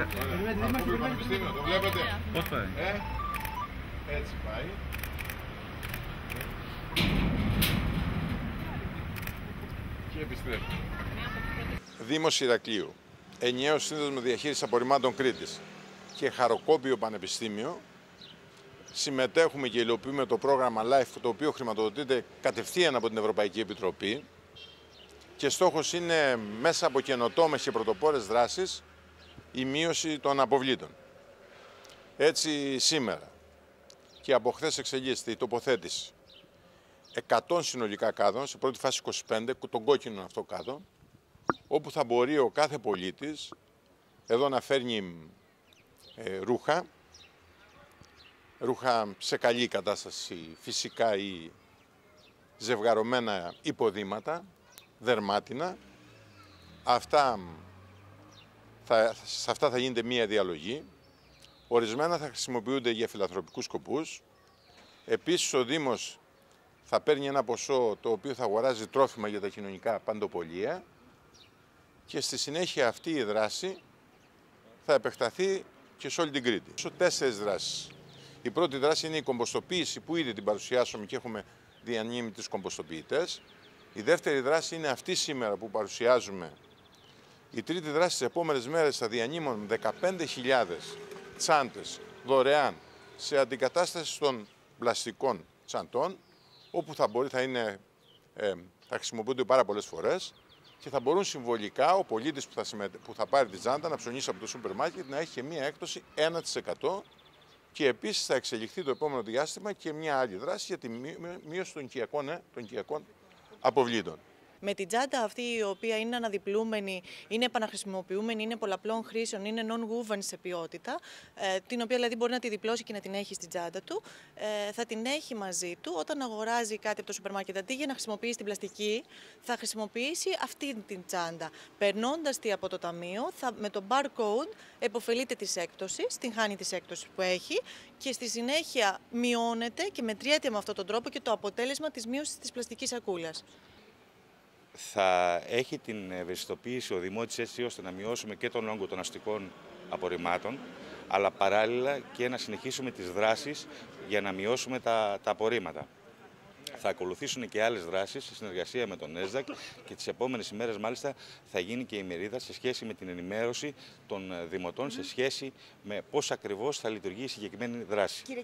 Αυτό το πανεπιστήμιο, το βλέπετε. Πώς πάει? Έτσι πάει. Και επιστρέφει. Δήμος Ηρακλείου, ενιαίος σύνδεσμο διαχείρισης απορριμμάτων Κρήτης και Χαροκόπιο Πανεπιστήμιο συμμετέχουμε και υλοποιούμε το πρόγραμμα LIFE, το οποίο χρηματοδοτείται κατευθείαν από την Ευρωπαϊκή Επιτροπή και στόχος είναι μέσα από καινοτόμες και πρωτοπόρες δράσεις η μείωση των αποβλήτων. Έτσι σήμερα και από χθες εξελίσσεται η τοποθέτηση 100 συνολικά κάδων, σε πρώτη φάση 25, τον κόκκινο αυτό κάδο, όπου θα μπορεί ο κάθε πολίτης εδώ να φέρνει ρούχα σε καλή κατάσταση φυσικά ή ζευγαρωμένα υποδήματα, δερμάτινα. Σε αυτά θα γίνεται μία διαλογή. Ορισμένα θα χρησιμοποιούνται για φιλανθρωπικούς σκοπούς. Επίσης ο Δήμος θα παίρνει ένα ποσό το οποίο θα αγοράζει τρόφιμα για τα κοινωνικά παντοπολία και στη συνέχεια αυτή η δράση θα επεκταθεί και σε όλη την Κρήτη. 4 δράσεις. Η πρώτη δράση είναι η κομποστοποίηση που ήδη την παρουσιάσαμε και έχουμε διανύμει τους κομποστοποιητές. Η δεύτερη δράση είναι αυτή σήμερα που παρουσιάζουμε. Η τρίτη δράση στις επόμενες μέρες θα διανύμουμε 15.000 τσάντες δωρεάν σε αντικατάσταση των πλαστικών τσαντών, όπου θα χρησιμοποιούνται πάρα πολλές φορές και θα μπορούν συμβολικά ο πολίτης που θα πάρει τη τσάντα να ψωνίσει από το σούπερ μάρκετ να έχει και μία έκπτωση 1%. Και επίσης θα εξελιχθεί το επόμενο διάστημα και μια άλλη δράση για τη μείωση των οικιακών αποβλήτων. Με την τσάντα αυτή, η οποία είναι αναδιπλούμενη, είναι επαναχρησιμοποιούμενη, είναι πολλαπλών χρήσεων, είναι non-woven σε ποιότητα, την οποία δηλαδή μπορεί να τη διπλώσει και να την έχει στην τσάντα του, θα την έχει μαζί του όταν αγοράζει κάτι από το σούπερ μάρκετ. Αντί για να χρησιμοποιήσει την πλαστική, θα χρησιμοποιήσει αυτή την τσάντα. Περνώντας τη από το ταμείο, με το barcode επωφελείται της έκπτωσης, την χάνει της έκπτωσης που έχει και στη συνέχεια μειώνεται και μετριέται με αυτόν τον τρόπο και το αποτέλεσμα της μείωσης της πλαστικής σακούλας. Θα έχει την ευαισθητοποίηση ο Δημότης έτσι ώστε να μειώσουμε και τον όγκο των αστικών απορριμμάτων, αλλά παράλληλα και να συνεχίσουμε τις δράσεις για να μειώσουμε τα απορρίμματα. Θα ακολουθήσουν και άλλες δράσεις σε συνεργασία με τον ΕΣΔΑΚ και τις επόμενες ημέρες μάλιστα θα γίνει και η μερίδα σε σχέση με την ενημέρωση των δημοτών σε σχέση με πώς ακριβώς θα λειτουργεί η συγκεκριμένη δράση.